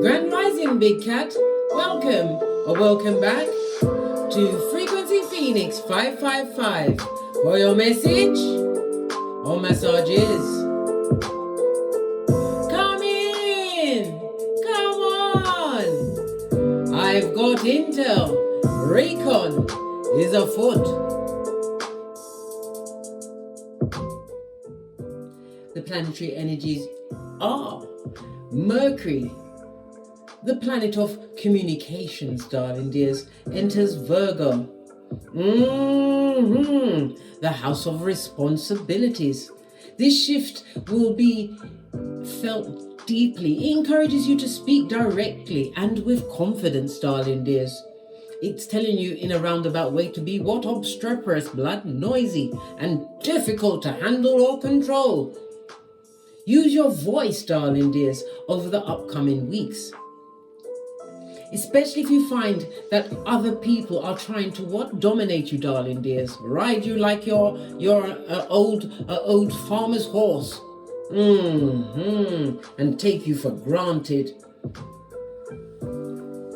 Grand Rising, Big Cat. Welcome or welcome back to Frequency Phoenix 555 for your message or massages. Come in. Come on. I've got intel. Recon is afoot. The planetary energies are Mercury, the planet of communications, darling dears, enters Virgo. The house of responsibilities. This shift will be felt deeply. It encourages you to speak directly and with confidence, darling dears. It's telling you in a roundabout way to be what? Obstreperous, blood, noisy, and difficult to handle or control. Use your voice, darling dears, over the upcoming weeks. Especially if you find that other people are trying to what? Dominate you, darling dears. Ride you like your old farmer's horse. And take you for granted.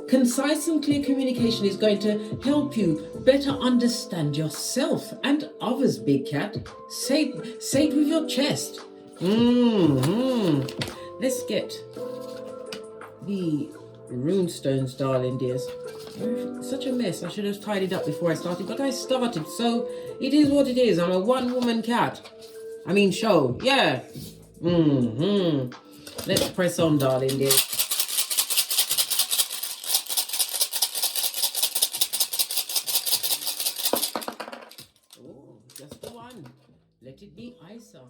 Concise and clear communication is going to help you better understand yourself and others, Big Cat. Say it with your chest. Let's get the runestones, darling dears. Such a mess. I should have tidied up before I started, but I started, so it is what it is. I'm a one-woman cat. I mean show. Yeah. Let's press on, darling dears. Oh, just the one. Let it be Isa.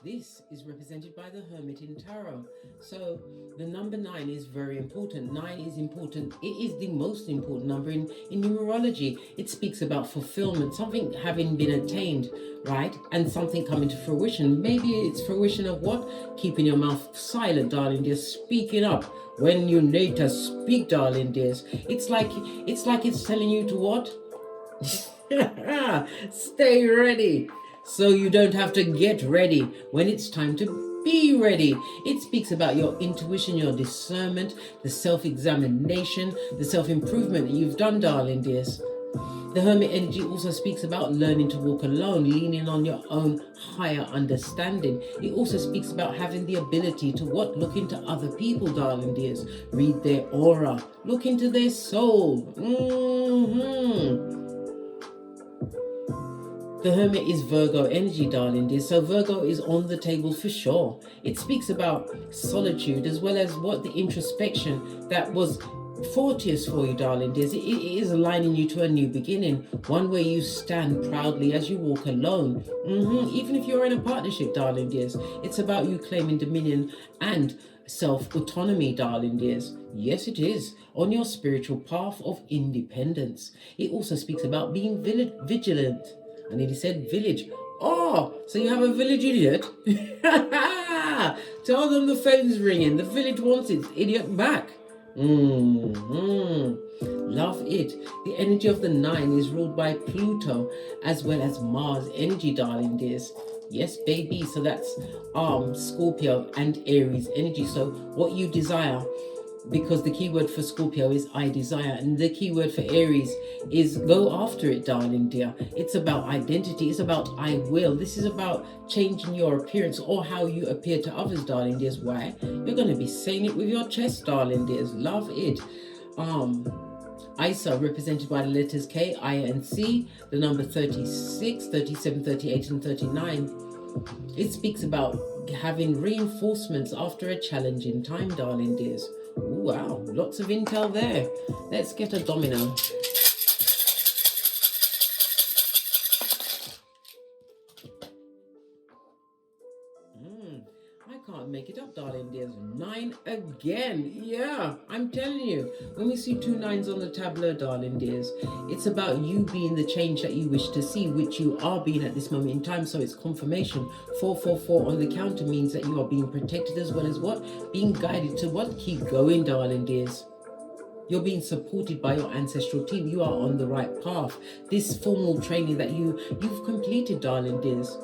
This is represented by the hermit in tarot. So the number 9 is very important. 9 is important. It is the most important number in numerology. It speaks about fulfillment, something having been attained, right? And something coming to fruition. Maybe it's fruition of what? Keeping your mouth silent, darling dears. Speaking up when you need to speak, darling dears. It's like it's telling you to what? Stay ready. So you don't have to get ready when it's time to be ready. It speaks about your intuition, your discernment, the self-examination, the self-improvement that you've done, darling dears. The hermit energy also speaks about learning to walk alone, leaning on your own higher understanding. It also speaks about having the ability to what? Look into other people, darling dears. Read their aura. Look into their soul. The hermit is Virgo energy, darling dear. So Virgo is on the table for sure. It speaks about solitude as well as what the introspection that was fortuitous for you, darling dears. It is aligning you to a new beginning, one where you stand proudly as you walk alone. Even if you're in a partnership, darling dears, it's about you claiming dominion and self-autonomy, darling dears. Yes, it is on your spiritual path of independence. It also speaks about being vigilant. I nearly said village. Oh, so you have a village idiot? Tell them the phone's ringing. The village wants its idiot back. Love it. The energy of the 9 is ruled by Pluto as well as Mars energy, darling dears. Yes, baby. So that's Scorpio and Aries energy. So what you desire, because the keyword for Scorpio is I desire, and the keyword for Aries is go after it, darling dear. It's about identity. It's about I will. This is about changing your appearance or how you appear to others, darling dears. Why? You're going to be saying it with your chest, darling dears. Love it. Isa, represented by the letters K, I, and C, the number 36, 37, 38, and 39. It speaks about having reinforcements after a challenging time, darling dears. Ooh, wow, lots of intel there. Let's get a domino. I can't make it up, darling dears. 9 again. Yeah, I'm telling you. When we see 2 9s on the tableau, darling dears, it's about you being the change that you wish to see, which you are being at this moment in time. So it's confirmation. 444 on the counter means that you are being protected as well as what? Being guided to what? Keep going, darling dears. You're being supported by your ancestral team. You are on the right path. This formal training that you've completed, darling dears.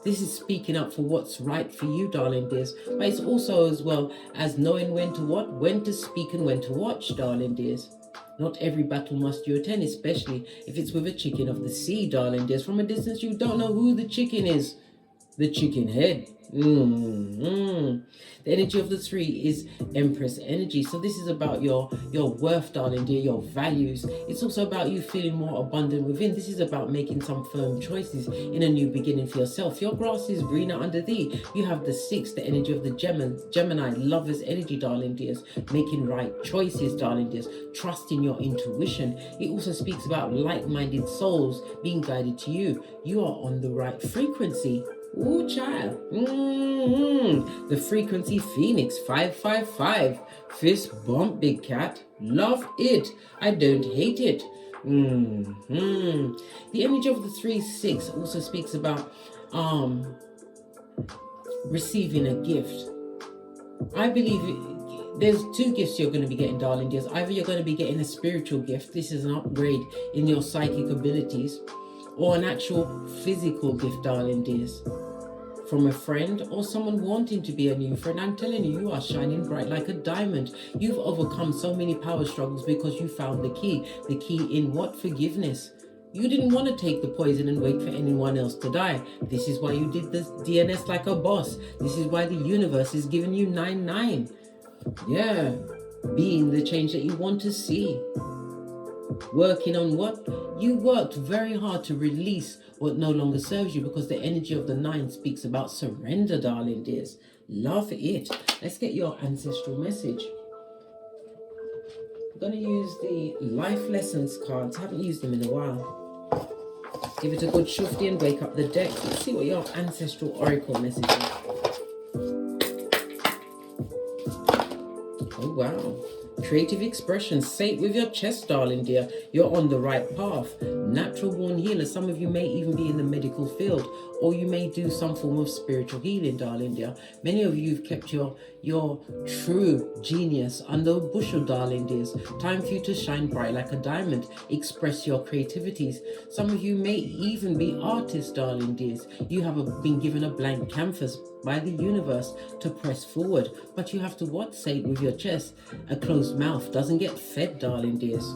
This is speaking up for what's right for you, darling dears. But it's also as well as knowing when to speak and when to watch, darling dears. Not every battle must you attend, especially if it's with a chicken of the sea, darling dears. From a distance, you don't know who the chicken is. The chicken head. The energy of the 3 is Empress energy. So this is about your worth, darling dear, your values. It's also about you feeling more abundant within. This is about making some firm choices in a new beginning for yourself. Your grass is greener under thee. You have the 6, the energy of the Gemini, lovers energy, darling dears. Making right choices, darling dears. Trusting your intuition. It also speaks about like-minded souls being guided to you. You are on the right frequency. Ooh, child. The frequency Phoenix 555. Fist bump, big cat. Love it. I don't hate it. The image of the 3-6 also speaks about receiving a gift. I believe there's 2 gifts you're going to be getting, darling dears. Either you're going to be getting a spiritual gift. This is an upgrade in your psychic abilities. Or an actual physical gift, darling dears, from a friend or someone wanting to be a new friend. I'm telling you, you are shining bright like a diamond. You've overcome so many power struggles because you found the key. The key in what? Forgiveness. You didn't want to take the poison and wait for anyone else to die. This is why you did the DNS like a boss. This is why the universe is giving you 9-9. Yeah, being the change that you want to see. Working on what? You worked very hard to release what no longer serves you, because the energy of the 9 speaks about surrender, darling dears. Love it. Let's get your ancestral message. I'm going to use the life lessons cards. I haven't used them in a while. Give it a good shufty and wake up the deck. Let's see what your ancestral oracle message is. Oh, wow. Creative expression. Say it with your chest, darling dear. You're on the right path. Natural born healer. Some of you may even be in the medical field, or you may do some form of spiritual healing, darling dear. Many of you have kept your true genius under a bushel, darling dears. Time for you to shine bright like a diamond. Express your creativities. Some of you may even be artists, darling dears. You have been given a blank canvas by the universe to press forward, but you have to what? Say it with your chest. A closed mouth doesn't get fed, darling dears.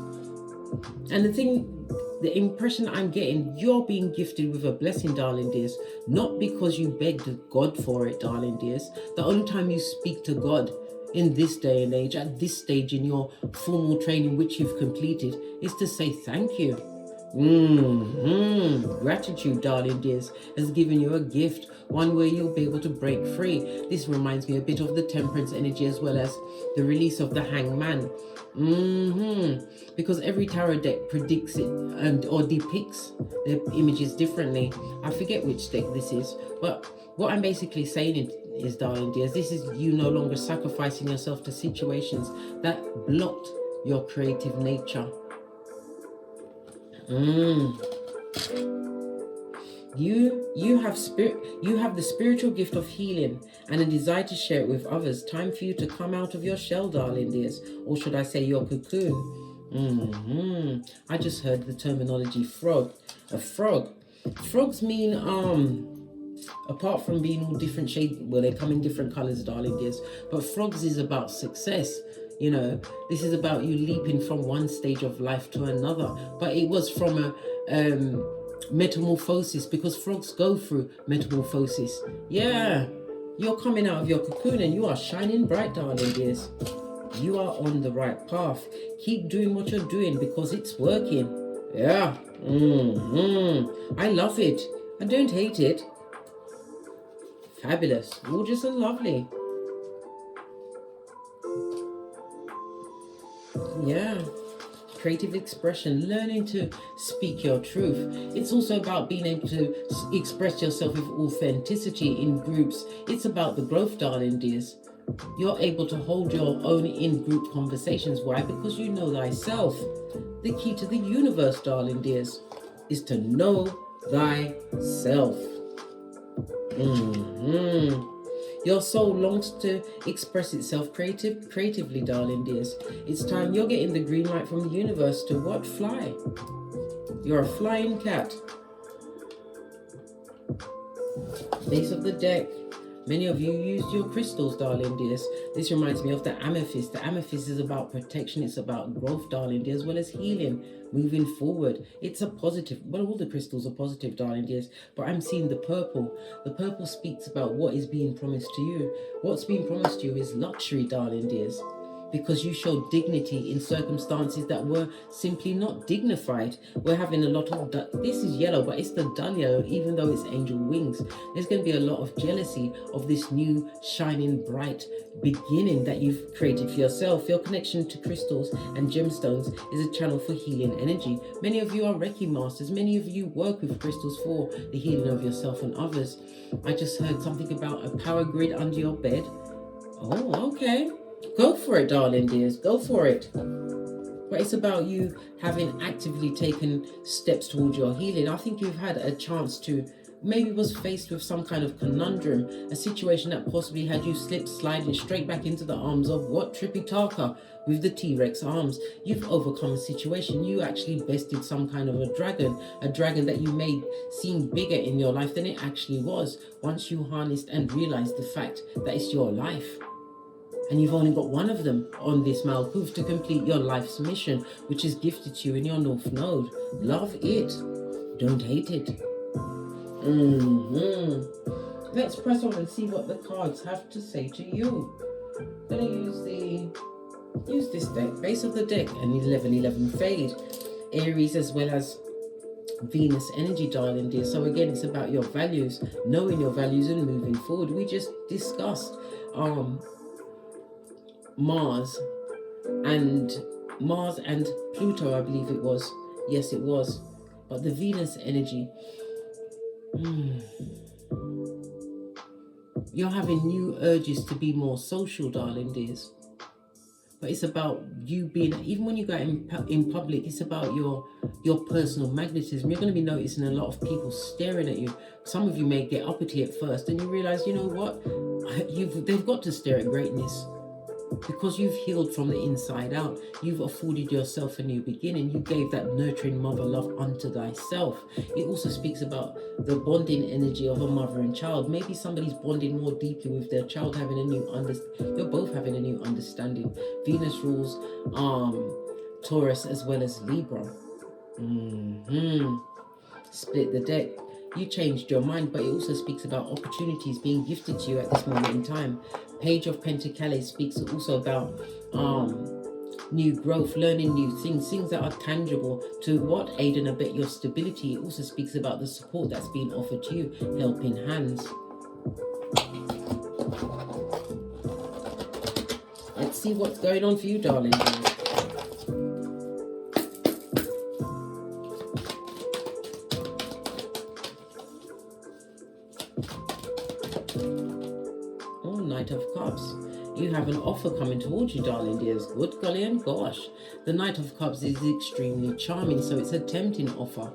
And the impression I'm getting, you're being gifted with a blessing, darling dears, not because you begged God for it, darling dears. The only time you speak to God in this day and age, at this stage in your formal training which you've completed, is to say thank you. Gratitude, darling dears, has given you a gift, one where you'll be able to break free. This reminds me a bit of the temperance energy, as well as the release of the hangman. Because every tarot deck predicts it or depicts the images differently. I forget which deck this is, but what I'm basically saying is, darling dears, this is you no longer sacrificing yourself to situations that blocked your creative nature. You have the spiritual gift of healing and a desire to share it with others. Time for you to come out of your shell, darling dears, or should I say your cocoon. I just heard the terminology frog. A frog. Frogs mean apart from being all different shades, well, they come in different colors, darling dears, but frogs is about success. You know, this is about you leaping from one stage of life to another. But it was from a metamorphosis, because frogs go through metamorphosis. Yeah, you're coming out of your cocoon and you are shining bright, darling dears. You are on the right path. Keep doing what you're doing because it's working. Yeah. I love it. I don't hate it. Fabulous. Gorgeous and lovely. Yeah, creative expression, learning to speak your truth. It's also about being able to express yourself with authenticity in groups. It's about the growth, darling dears. You're able to hold your own in-group conversations. Why? Because you know thyself. The key to the universe, darling dears, is to know thyself. Your soul longs to express itself creatively, darling dears. It's time you're getting the green light from the universe to what? Fly. You're a flying cat. Base of the deck. Many of you used your crystals, darling dears. This reminds me of the amethyst. The amethyst is about protection. It's about growth, darling dears, as well as healing, moving forward. It's a positive. Well, all the crystals are positive, darling dears. But I'm seeing the purple. The purple speaks about what is being promised to you. What's being promised to you is luxury, darling dears, because you showed dignity in circumstances that were simply not dignified. We're having a lot of, this is yellow, but it's the dull yellow, even though it's angel wings. There's going to be a lot of jealousy of this new, shining, bright beginning that you've created for yourself. Your connection to crystals and gemstones is a channel for healing energy. Many of you are Reiki masters. Many of you work with crystals for the healing of yourself and others. I just heard something about a power grid under your bed. Oh, okay. Go for it, darling dears. Go for it. But it's about you having actively taken steps towards your healing. I think you've had a chance to, maybe was faced with some kind of conundrum, a situation that possibly had you sliding straight back into the arms of what? Tripitaka with the T-Rex arms. You've overcome a situation. You actually bested some kind of a dragon that you made seem bigger in your life than it actually was, once you harnessed and realized the fact that it's your life. And you've only got one of them on this Malkuth to complete your life's mission, which is gifted to you in your North Node. Love it. Don't hate it. Let's press on and see what the cards have to say to you. I'm going to use this deck, base of the deck, and 1111 fade. Aries as well as Venus energy, darling dear. So again, it's about your values, knowing your values and moving forward. We just discussed Mars and Pluto, I believe it was. Yes, it was. But the Venus energy, you're having new urges to be more social, darling dears. But it's about you being, even when you go in public, it's about your personal magnetism. You're going to be noticing a lot of people staring at you. Some of you may get uppity at first, and you realize, you know what, they've got to stare at greatness. Because you've healed from the inside out, you've afforded yourself a new beginning. You gave that nurturing mother love unto thyself. It also speaks about the bonding energy of a mother and child. Maybe somebody's bonding more deeply with their child, having a new understanding. You're both having a new understanding. Venus rules Taurus as well as Libra. Split the deck. You changed your mind, but it also speaks about opportunities being gifted to you at this moment in time. Page of Pentacles speaks also about new growth, learning new things, things that are tangible to what? Aid and abet your stability. It also speaks about the support that's being offered to you, helping hands. Let's see what's going on for you, darling. Knight of Cups. You have an offer coming towards you, darling dears. Good golly and gosh. The Knight of Cups is extremely charming, so it's a tempting offer.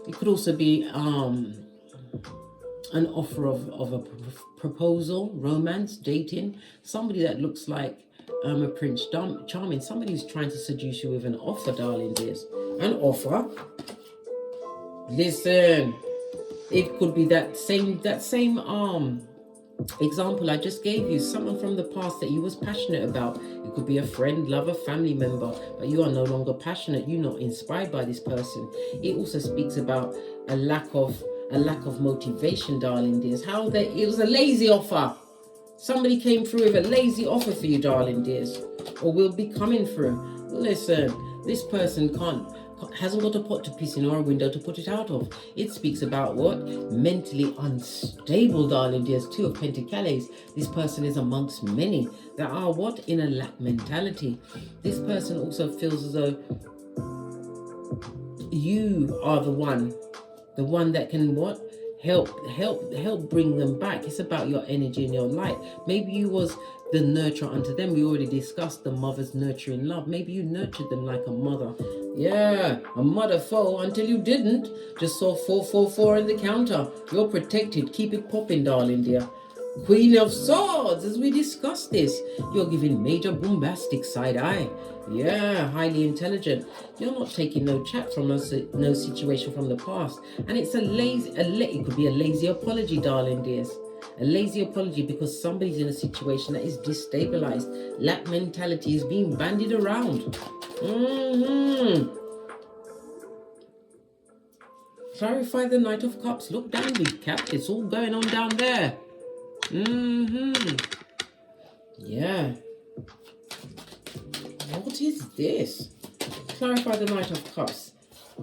It could also be an offer of a proposal, romance, dating. Somebody that looks like a Prince Charming. Somebody who's trying to seduce you with an offer, darling dears. An offer? Listen. It could be that same example I just gave you. Someone from the past that you was passionate about. It could be a friend, lover, family member, but you are no longer passionate. You're not inspired by this person. It also speaks about a lack of motivation, darling dears. It was a lazy offer. Somebody came through with a lazy offer for you, darling dears, or will be coming through. Listen, this person hasn't got a pot to piss in or a window to put it out of. It speaks about what? Mentally unstable, darling dears. Two of Pentacles. This person is amongst many that are what? In a lack mentality. This person also feels as though you are the one that can what? Help bring them back. It's about your energy and your light. Maybe you was the nurturer unto them. We already discussed the mother's nurturing love. Maybe you nurtured them like a mother. Yeah, a mother foe until you didn't. Just saw 444 in the counter. You're protected. Keep it popping, darling dear. Queen of Swords, as we discussed this, you're giving major bombastic side eye. Yeah, highly intelligent. You're not taking no chat from no situation from the past. And it's it could be a lazy apology, darling dears. A lazy apology because somebody's in a situation that is destabilized. Lack mentality is being bandied around. Clarify the Knight of Cups. Look down, big cat. It's all going on down there. Yeah. What is this? Clarify the Knight of Cups.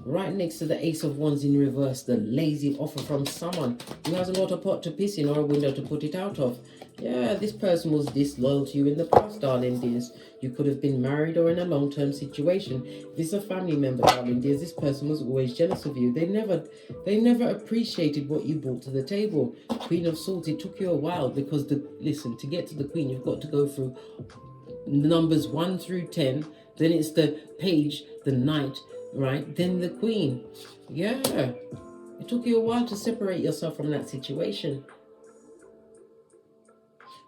Right next to the Ace of Wands in reverse. The lazy offer from someone who hasn't got a pot to piss in or a window to put it out of. Yeah, this person was disloyal to you in the past, darling dears. You could have been married or in a long-term situation. If it's a family member, darling dears, this person was always jealous of you. They never appreciated what you brought to the table. Queen of Swords, it took you a while because, listen, to get to the Queen, you've got to go through numbers 1 through 10. Then it's the Page, the Knight, right? Then the Queen. Yeah. It took you a while to separate yourself from that situation.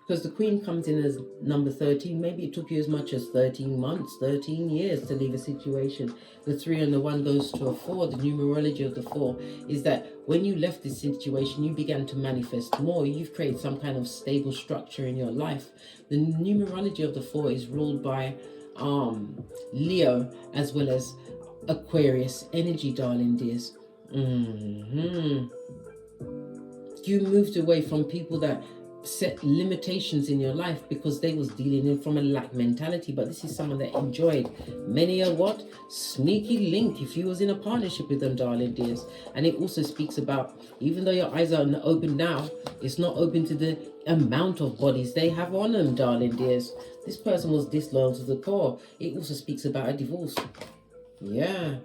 Because the Queen comes in as number 13. Maybe it took you as much as 13 months, 13 years to leave a situation. The 3 and the 1 goes to a 4. The numerology of the 4 is that when you left this situation, you began to manifest more. You've created some kind of stable structure in your life. The numerology of the 4 is ruled by Leo as well as Aquarius energy, darling dears. You moved away from people that set limitations in your life because they was dealing in from a lack mentality, but this is someone that enjoyed many a what sneaky link if you was in a partnership with them, darling dears. And it also speaks about, even though your eyes are open now, it's not open to the amount of bodies they have on them, darling dears. This person was disloyal to the core. It also speaks about a divorce. Yeah.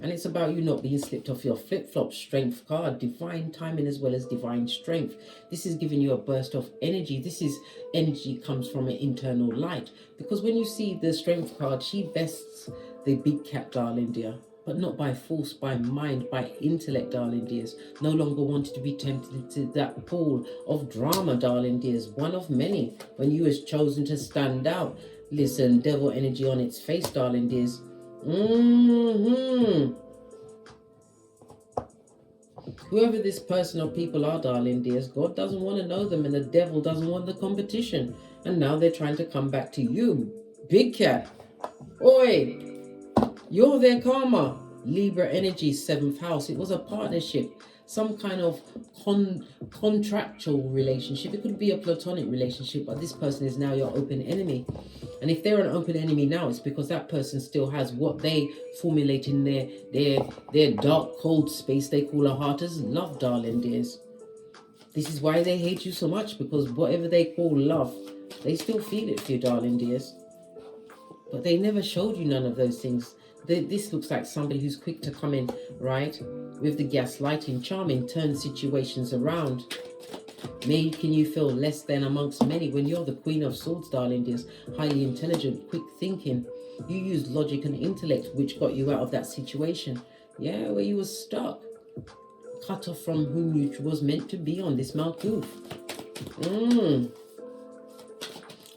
And it's about you not being slipped off your flip-flop. Strength card, divine timing as well as divine strength. This is giving you a burst of energy. This is energy comes from an internal light. Because when you see the strength card, she bests the big cat, darling dear. But not by force, by mind, by intellect, darling dears. No longer wanted to be tempted to that pool of drama, darling dears. One of many. When you was chosen to stand out. Listen, devil energy on its face, darling dears. Whoever this person or people are, darling dears, God doesn't want to know them and the devil doesn't want the competition. And now they're trying to come back to you. Big cat. Oi, you're their karma. Libra energy, 7th house. It was a partnership. Some kind of contractual relationship. It could be a platonic relationship, but this person is now your open enemy. And if they're an open enemy now, it's because that person still has what they formulate in their dark, cold space they call a heart as love, darling dears. This is why they hate you so much, because whatever they call love, they still feel it for you, darling dears. But they never showed you none of those things. This looks like somebody who's quick to come in, right? With the gaslighting, charming, turn situations around. Making you feel less than amongst many when you're the Queen of Swords, darling dears. Highly intelligent, quick thinking. You used logic and intellect, which got you out of that situation. Yeah, where you were stuck. Cut off from whom you was meant to be on this Malkuth.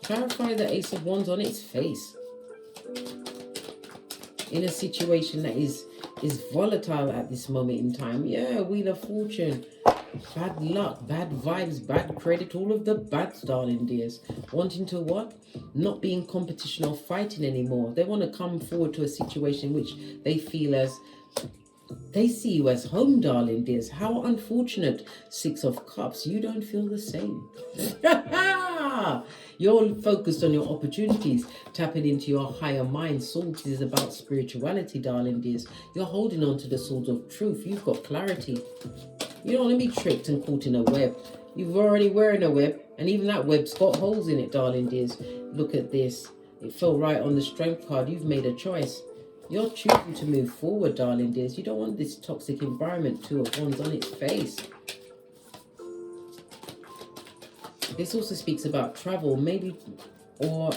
Clarify the Ace of Wands on its face. In a situation that is volatile at this moment in time. Yeah, Wheel of Fortune. Bad luck, bad vibes, bad credit, all of the bads, darling dears. Wanting to what? Not be in competition or fighting anymore. They want to come forward to a situation which they feel as, they see you as home, darling dears. How unfortunate. 6 of Cups. You don't feel the same. You're focused on your opportunities, tapping into your higher mind. Swords is about spirituality, darling dears. You're holding on to the sword of truth. You've got clarity. You don't want to be tricked and caught in a web. You've already wearing a web, and even that web's got holes in it, darling dears. Look at this. It fell right on the strength card. You've made a choice. You're choosing to move forward, darling dears. You don't want this toxic environment. 2 of Wands on its face. This also speaks about travel, maybe, or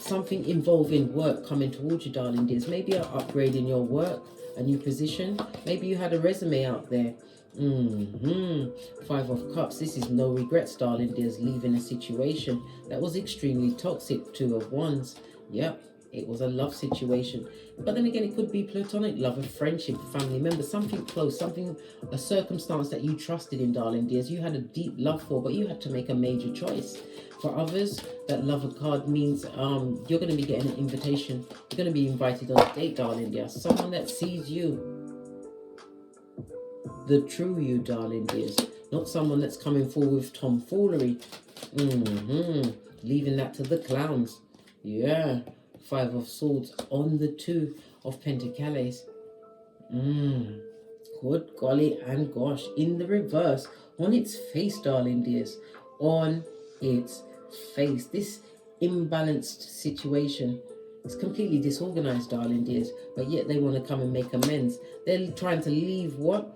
something involving work coming towards you, darling dears. Maybe an upgrade in your work, a new position. Maybe you had a resume out there. Five of Cups. This is no regrets, darling dears, leaving a situation that was extremely toxic. Two of Wands. Yep, it was a love situation. But then again, it could be platonic love, a friendship, family member, something close, a circumstance that you trusted in, darling dears. You had a deep love for, but you had to make a major choice. For others, that lover card means you're going to be getting an invitation. You're going to be invited on a date, darling dear. Someone that sees you, the true you, darling dears. Not someone that's coming forward with tomfoolery. Leaving that to the clowns. Yeah. Five of Swords on the Two of Pentacles. Good golly and gosh. In the reverse. On its face, darling dears. On its face. This imbalanced situation is completely disorganized, darling dears. But yet they want to come and make amends. They're trying to leave what?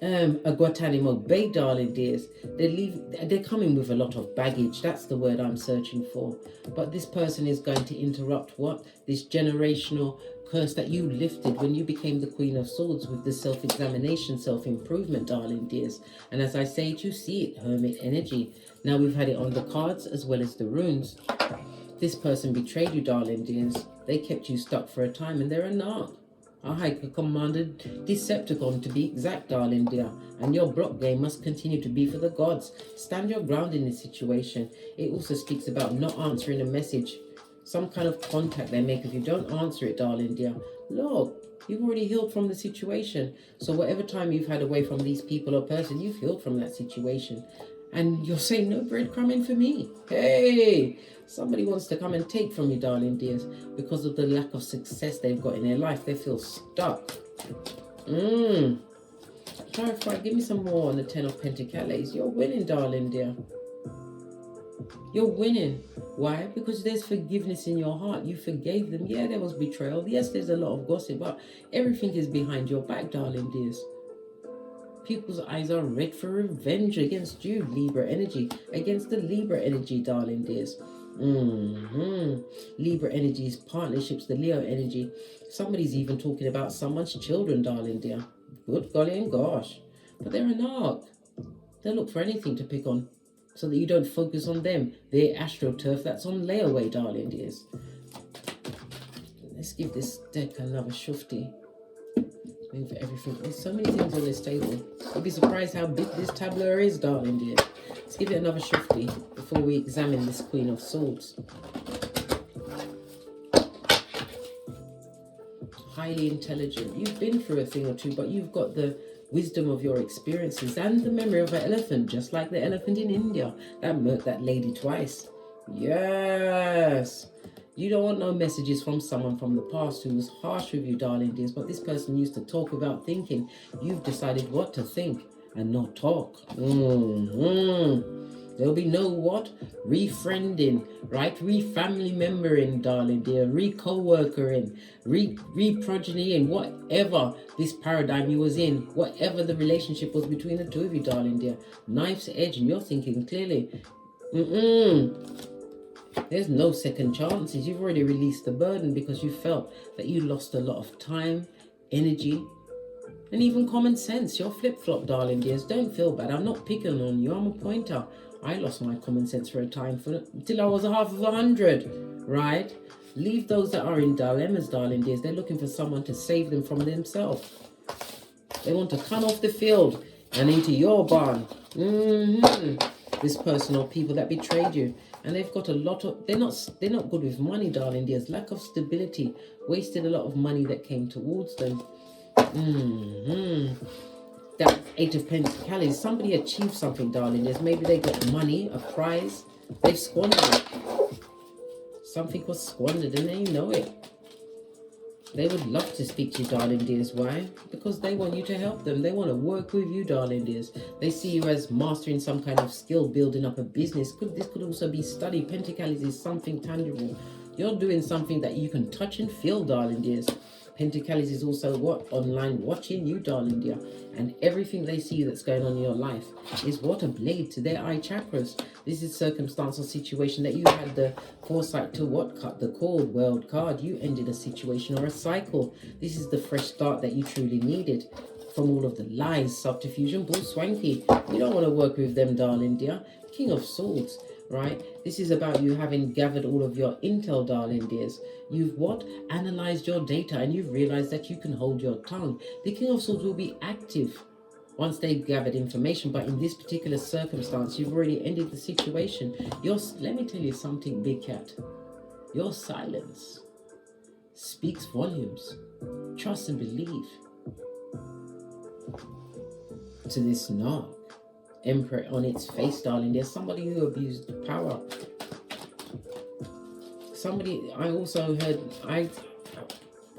A Guantanamo Bay, darling dears. They're coming with a lot of baggage. That's the word I'm searching for. But this person is going to interrupt what? This generational curse that you lifted when you became the Queen of Swords with the self-examination, self-improvement, darling dears. And as I say it, you see it, Hermit energy. Now we've had it on the cards as well as the runes. This person betrayed you, darling dears. They kept you stuck for a time, and they're a narc. A high commanded Decepticon, to be exact, darling dear. And your block game must continue to be for the gods. Stand your ground in this situation. It also speaks about not answering a message. Some kind of contact they make. If you don't answer it, darling dear, look, you've already healed from the situation. So whatever time you've had away from these people or person, you've healed from that situation. And you're saying no breadcrumbing for me. Hey, somebody wants to come and take from you, darling dears, because of the lack of success they've got in their life. They feel stuck. Clarify, give me some more on the Ten of Pentacles. You're winning, darling dear. You're winning. Why? Because there's forgiveness in your heart. You forgave them. Yeah, there was betrayal. Yes, there's a lot of gossip, but everything is behind your back, darling dears. People's eyes are red for revenge against you, Libra energy. Against the Libra energy, darling dears. Libra energy is partnerships, the Leo energy. Somebody's even talking about someone's children, darling dear. Good golly and gosh. But they're a narc. They'll look for anything to pick on so that you don't focus on them. Their astroturf that's on layaway, darling dears. Let's give this deck another shufty. For everything. There's so many things on this table. You'll be surprised how big this tableau is, darling dear. Let's give it another shifty before we examine this Queen of Swords. Highly intelligent. You've been through a thing or two, but you've got the wisdom of your experiences and the memory of an elephant, just like the elephant in India that murked that lady twice. Yes. You don't want no messages from someone from the past who was harsh with you, darling dears, but this person used to talk without thinking. You've decided what to think and not talk. There'll be no what? Refriending, right? Re-family membering, darling dear. Re-co-workering, re-progenying, whatever this paradigm you was in, whatever the relationship was between the two of you, darling dear. Knife's edge, and you're thinking clearly. There's no second chances. You've already released the burden because you felt that you lost a lot of time, energy, and even common sense. You're flip-flop, darling dears. Don't feel bad. I'm not picking on you. I'm a pointer. I lost my common sense for a time till I was half of 100, right? Leave those that are in dilemmas, darling dears. They're looking for someone to save them from themselves. They want to come off the field and into your barn. This person or people that betrayed you. And they've got a lot of, they're not good with money, darling dears. Lack of stability, wasted a lot of money that came towards them. That Eight of Pentacles, somebody achieved something, darling dears. Maybe they got money, a prize, they've squandered it. Something was squandered and they know it. They would love to speak to you, darling dears. Why? Because they want you to help them. They want to work with you, darling dears. They see you as mastering some kind of skill, building up a business. This could also be study. Pentacles is something tangible. You're doing something that you can touch and feel, darling dears. Pentacles is also what? Online watching you, darling dear. And everything they see that's going on in your life is what? A blade to their eye chakras. This is circumstance or situation that you had the foresight to what? Cut the cord, world card. You ended a situation or a cycle. This is the fresh start that you truly needed. from all of the lies, subterfuge, and bull swanky. You don't want to work with them, darling dear. King of Swords, right? This is about you having gathered all of your intel, darling dears. You've what? Analyzed your data, and you've realized that you can hold your tongue. The King of Swords will be active once they've gathered information, but in this particular circumstance, you've already ended the situation. Let me tell you something, Big Cat. Your silence speaks volumes. Trust and believe. To this knock, Emperor on its face, darling, there's somebody who abused power. Somebody, I also heard,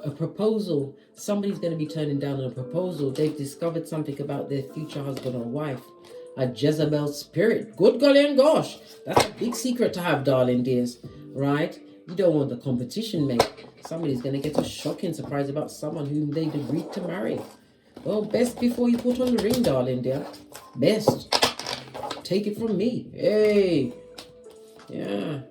a proposal. Somebody's going to be turning down a proposal. They've discovered something about their future husband or wife. A Jezebel spirit. Good golly and gosh. That's a big secret to have, darling dears. Right? You don't want the competition, mate. Somebody's going to get a shocking surprise about someone whom they'd agreed to marry. Well, best before you put on the ring, darling dear. Best. Take it from me. Hey. Yeah.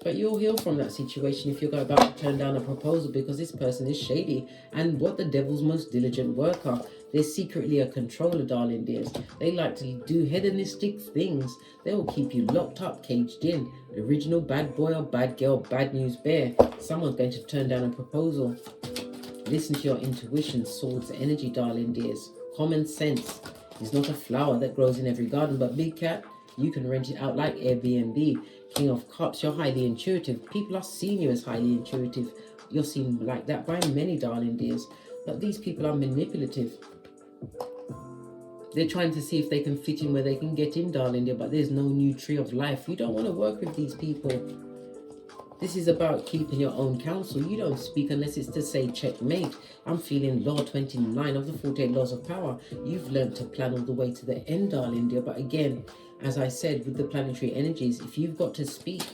But you'll heal from that situation if you're about to turn down a proposal, because this person is shady and what the devil's most diligent worker. They're secretly a controller, darling dears. They like to do hedonistic things. They will keep you locked up, caged in. The original bad boy or bad girl, bad news bear. Someone's going to turn down a proposal. Listen to your intuition, Swords energy, darling dears. Common sense is not a flower that grows in every garden, but Big Cat, you can rent it out like Airbnb. King of Cups, you're highly intuitive. People are seeing you as highly intuitive. You're seen like that by many, darling dears. But these people are manipulative. They're trying to see if they can fit in where they can get in, darling dear, but there's no new tree of life. You don't want to work with these people. This is about keeping your own counsel. You don't speak unless it's to say checkmate. I'm feeling law 29 of the 48 laws of power. You've learned to plan all the way to the end, darling dear. But again, as I said, with the planetary energies, if you've got to speak,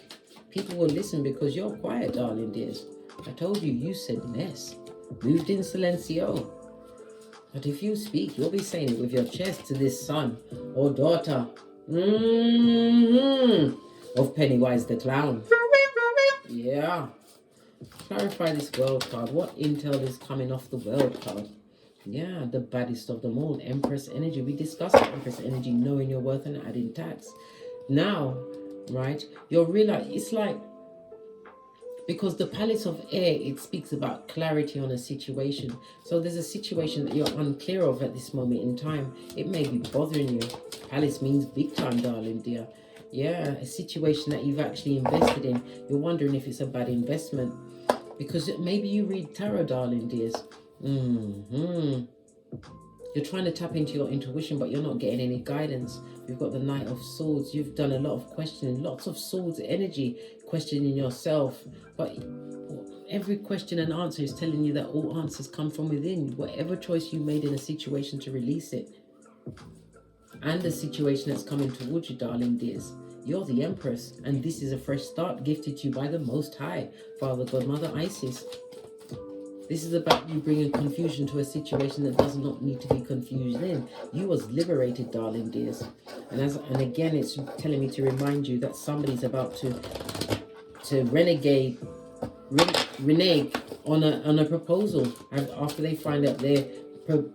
people will listen because you're quiet, darling dears. I told you, you said less. Moved in silencio. But if you speak, you'll be saying it with your chest to this son or daughter of Pennywise the Clown. Yeah. Clarify this world card. What intel is coming off the world card? Yeah, the baddest of them all, Empress energy. We discussed Empress energy, knowing your worth and adding tax. Now, right, you'll realize it's like, because the Palace of Air, it speaks about clarity on a situation. So there's a situation that you're unclear of at this moment in time. It may be bothering you. Palace means big time, darling dear. Yeah, a situation that you've actually invested in. You're wondering if it's a bad investment. Because maybe you read tarot, darling dears. You're trying to tap into your intuition, but you're not getting any guidance. You've got the Knight of Swords. You've done a lot of questioning, lots of Swords energy, questioning yourself. But every question and answer is telling you that all answers come from within. Whatever choice you made in a situation to release it. And the situation that's coming towards you, darling dears. You're the Empress, and this is a fresh start gifted to you by the Most High, Father, God, Mother, Isis. This is about you bringing confusion to a situation that does not need to be confused in. You was liberated, darling dears. And again, it's telling me to remind you that somebody's about to renege on a proposal, and after they find out their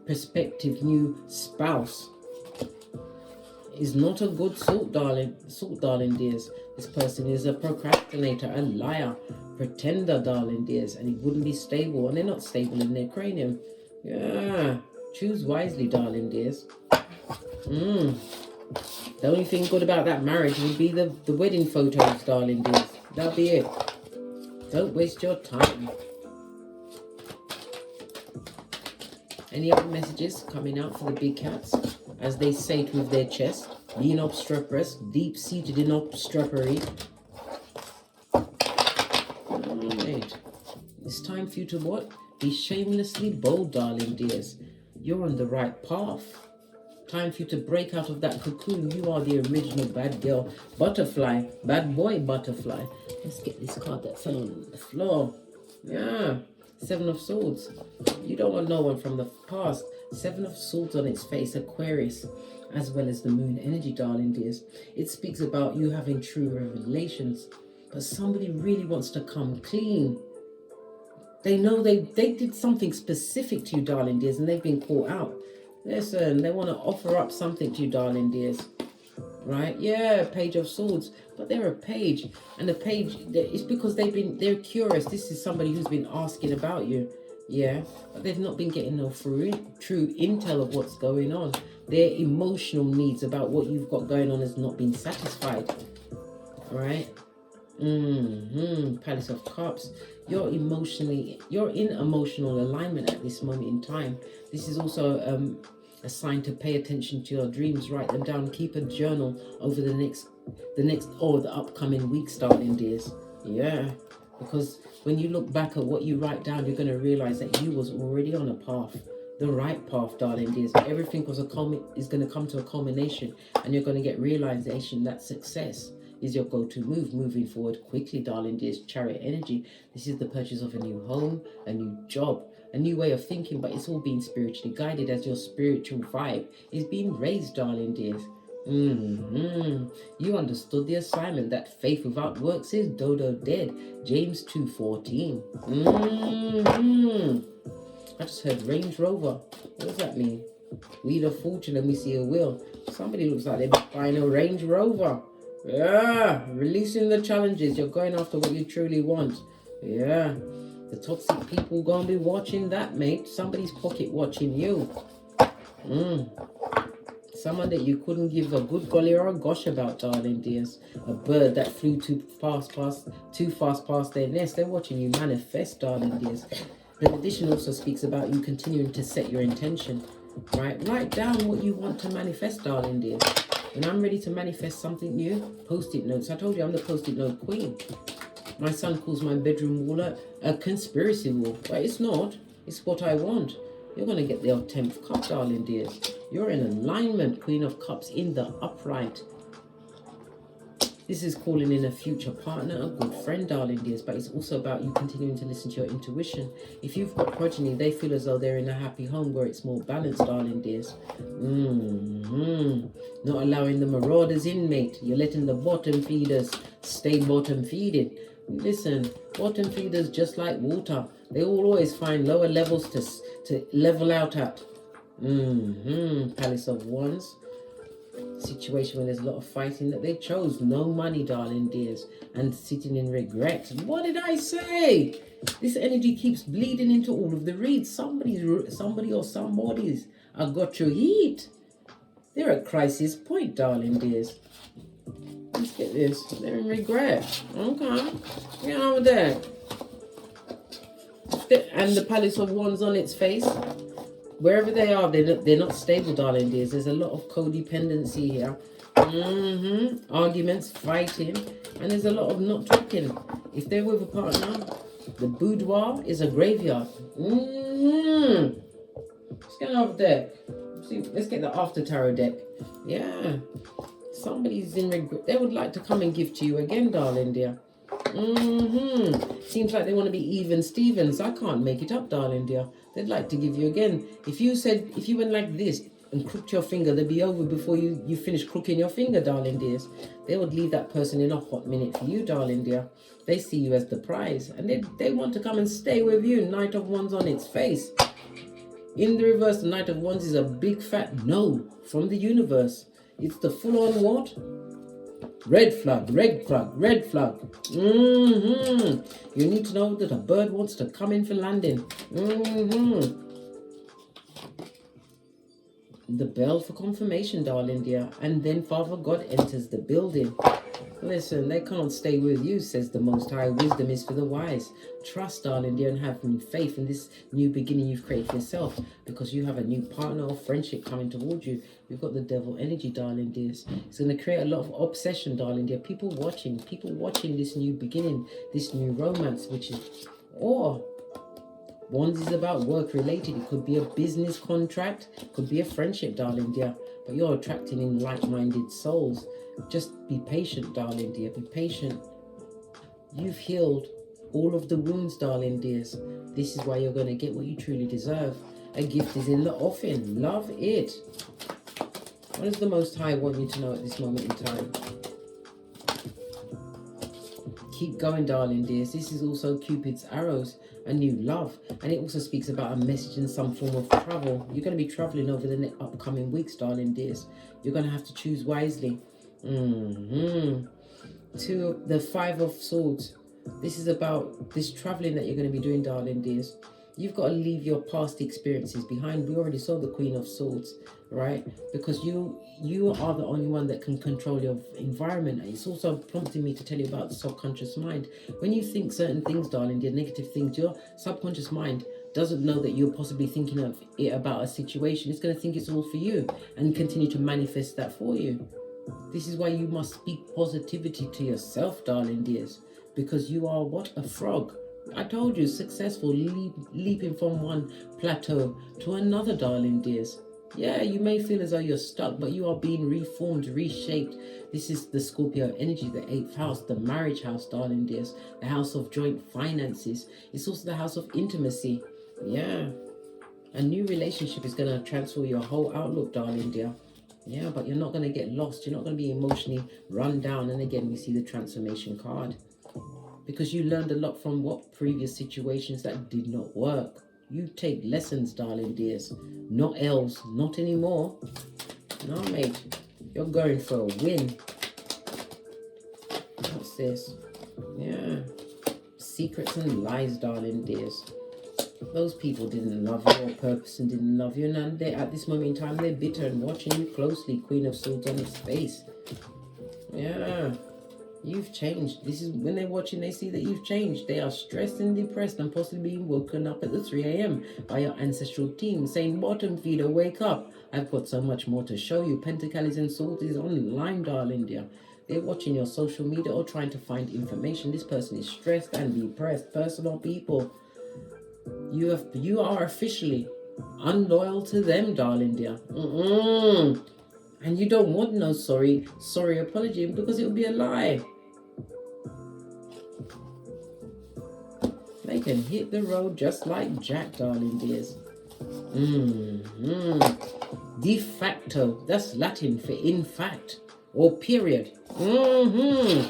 prospective new spouse is not a good sort, darling dears. This person is a procrastinator, a liar, pretender, darling dears, and he wouldn't be stable, and they're not stable in their cranium. Yeah, choose wisely, darling dears. The only thing good about that marriage would be the wedding photos, darling dears. That'll be it. Don't waste your time. Any other messages coming out for the big cats as they sate with their chest, being obstreperous, deep-seated in obstrepery? Alright. It's time for you to what? Be shamelessly bold, darling dears. You're on the right path. Time for you to break out of that cocoon. You are the original bad girl butterfly, bad boy butterfly. Let's get this card that fell on the floor. Yeah. 7 of Swords. You don't want no one from the past. 7 of Swords on its face, Aquarius, as well as the moon energy, darling dears. It speaks about you having true revelations, but somebody really wants to come clean. They know they did something specific to you, darling dears, and they've been caught out. Listen, they want to offer up something to you, darling dears. Right? Yeah, Page of Swords. But they're a page. And the page, it's because they're curious. This is somebody who's been asking about you. Yeah, but they've not been getting no true intel of what's going on. Their emotional needs about what you've got going on has not been satisfied. Right? Palace of Cups. You're in emotional alignment at this moment in time. This is also a sign to pay attention to your dreams. Write them down. Keep a journal over the next or the upcoming weeks, darling dears. Yeah, because when you look back at what you write down, you're going to realize that you was already on a path, the right path, darling dears. Everything is going to come to a culmination, and you're going to get realization that success is your go-to move moving forward quickly, darling dears. Chariot energy. This is the purchase of a new home, a new job, a new way of thinking, but it's all being spiritually guided as your spiritual vibe is being raised, darling dears. You understood the assignment that faith without works is dodo dead. James 2:14. I just heard Range Rover. What does that mean? Wheel of Fortune, and we see a wheel. Somebody looks like they're buying a Range Rover. Yeah, releasing the challenges. You're going after what you truly want. Yeah, the toxic people gonna be watching that, mate. Somebody's pocket watching you. Someone that you couldn't give a good golly or a gosh about, darling dears. A bird that flew too fast past their nest. They're watching you manifest, darling dears. The edition also speaks about you continuing to set your intention. Right? Write down what you want to manifest, darling dears. When I'm ready to manifest something new, post-it notes. I told you I'm the post-it note queen. My son calls my bedroom wall a conspiracy wall. But it's not. It's what I want. You're going to get the 10th cup, darling dears. You're in alignment, Queen of Cups, in the upright. This is calling in a future partner, a good friend, darling dears. But it's also about you continuing to listen to your intuition. If you've got progeny, they feel as though they're in a happy home where it's more balanced, darling dears. Not allowing the marauders in, mate. You're letting the bottom feeders stay bottom feeding. Listen, bottom feeders, just like water, they will always find lower levels to level out at. Palace of Wands. Situation where there's a lot of fighting that they chose. No money, darling dears, and sitting in regret. What did I say? This energy keeps bleeding into all of the reads. Somebody or somebody's have got your heat. They're at crisis point, darling dears. Let's get this. They're in regret. Okay. Get on with that. And the Palace of Wands on its face. Wherever they are, they're not stable, darling dears. There's a lot of codependency here. Arguments, fighting, and there's a lot of not talking. If they're with a partner, the boudoir is a graveyard. Let's get over there. Let's get the after tarot deck. Yeah. Somebody's in regret. They would like to come and give to you again, darling dear. Seems like they want to be even Stevens. I can't make it up, darling dear. They'd like to give you again. If you went like this and crooked your finger, they'd be over before you finish crooking your finger, darling dears. They would leave that person in a hot minute for you, darling dear. They see you as the prize, and they want to come and stay with you. Knight of Wands on its face. In the reverse, the Knight of Wands is a big fat no from the universe. It's the full-on what? Red flag, red flag, red flag. You need to know that a bird wants to come in for landing. The bell for confirmation, darling dear. And then Father God enters the building. Listen, they can't stay with you, says the Most High. Wisdom is for the wise. Trust, darling dear, and have faith in this new beginning you've created for yourself, because you have a new partner or friendship coming towards you. You've got the devil energy, darling dears. It's going to create a lot of obsession, darling dear. People watching this new beginning, this new romance, which is, or Wands is about work related. It could be a business contract, could be a friendship, darling dear. But you're attracting in like-minded souls. Just be patient, darling dear. Be patient. You've healed all of the wounds, darling dears. This is why you're going to get what you truly deserve. A gift is in the offing. Love it. What does the Most High want you to know at this moment in time? Keep going, darling dears. This is also Cupid's arrows, a new love. And it also speaks about a message in some form of travel. You're going to be traveling over the upcoming weeks, darling dears. You're going to have to choose wisely. To the Five of Swords. This is about this traveling that you're going to be doing, darling dears. You've got to leave your past experiences behind. We already saw the Queen of Swords, right? Because you are the only one that can control your environment. It's also prompting me to tell you about the subconscious mind. When you think certain things, darling, the negative things, your subconscious mind doesn't know that you're possibly thinking of it about a situation. It's going to think it's all for you and continue to manifest that for you. This is why you must speak positivity to yourself, darling dears, because you are what? A frog. I told you, successful, leaping from one plateau to another, darling dears. Yeah, you may feel as though you're stuck, but you are being reformed, reshaped. This is the Scorpio energy, the 8th house, the marriage house, darling dears, the house of joint finances. It's also the house of intimacy. Yeah, a new relationship is going to transform your whole outlook, darling dear. Yeah, but you're not going to get lost. You're not going to be emotionally run down. And again, we see the transformation card. Because you learned a lot from what previous situations that did not work. You take lessons, darling dears. Not L's. Not anymore. No, mate. You're going for a win. What's this? Yeah. Secrets and lies, darling dears. Those people didn't love your purpose and didn't love you. And they, at this moment in time, they're bitter and watching you closely. Queen of Swords on its face. Yeah. You've changed. This is when they're watching, they see that you've changed. They are stressed and depressed and possibly being woken up at the 3 a.m. by your ancestral team saying, bottom feeder, wake up. I've got so much more to show you. Pentacles and Swords is online, darling dear. They're watching your social media or trying to find information. This person is stressed and depressed. Personal people. You are officially unloyal to them, darling dear. And you don't want no sorry apology because it would be a lie. They can hit the road just like Jack, darling dears. De facto, that's Latin for in fact or period. No,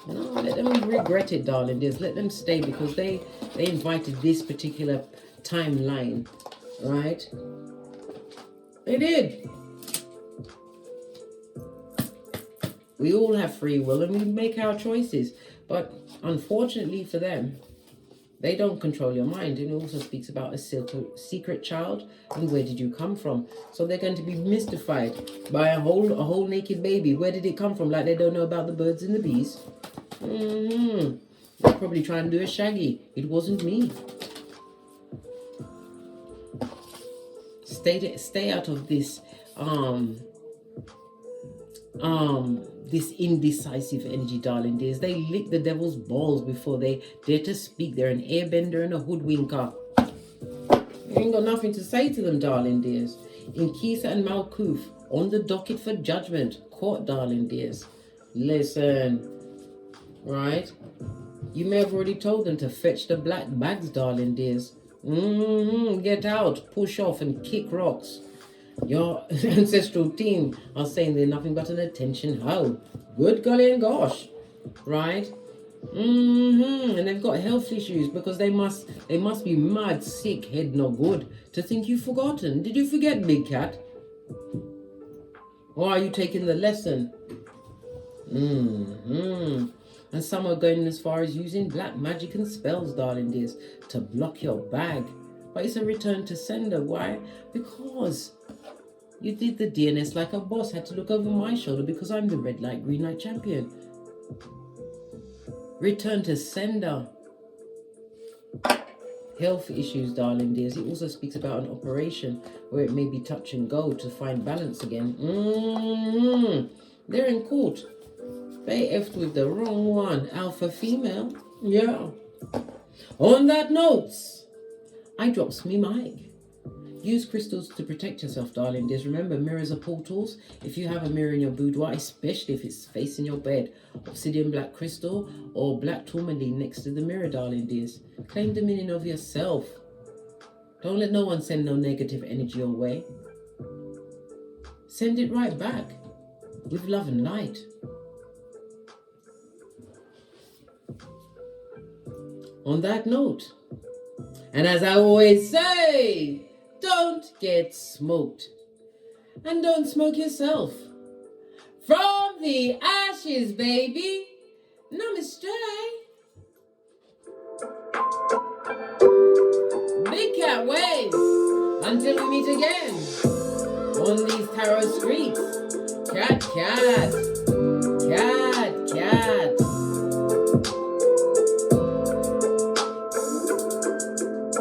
let them regret it, darling dears. Let them stay because they invited this particular timeline, right? They did. We all have free will and we make our choices. But unfortunately for them, they don't control your mind. And it also speaks about a secret child and where did you come from. So they're going to be mystified by a whole naked baby. Where did it come from? Like they don't know about the birds and the bees. They're probably trying to do a shaggy. It wasn't me. Stay out of this this indecisive energy, darling dears. They lick the devil's balls before they dare to speak. They're an airbender and a hoodwinker. You ain't got nothing to say to them, darling dears. In Kisa and Malkuth, on the docket for judgment, court, darling dears. Listen, right? You may have already told them to fetch the black bags, darling dears. Get out, push off and kick rocks. Your ancestral team are saying they're nothing but an attention hoe. Good golly and gosh, right? And they've got health issues because they must be mad, sick, head no good to think you've forgotten. Did you forget, big cat? Or are you taking the lesson? And some are going as far as using black magic and spells, darling dears, to block your bag. But it's a return to sender. Why? Because you did the DNS like a boss, had to look over my shoulder because I'm the red light, green light champion. Return to sender. Health issues, darling dears. It also speaks about an operation where it may be touch and go to find balance again. They're in court. They effed with the wrong one. Alpha female. Yeah. On that note, I drops me mic. Use crystals to protect yourself, darling dears. Remember, mirrors are portals. If you have a mirror in your boudoir, especially if it's facing your bed, obsidian black crystal or black tourmaline next to the mirror, darling dears. Claim dominion of yourself. Don't let no one send no negative energy your way. Send it right back with love and light. on that note. And as I always say, don't get smoked. And don't smoke yourself. From the ashes, baby. Namaste. Big cat waves. Until we meet again on these tarot streets. Cat.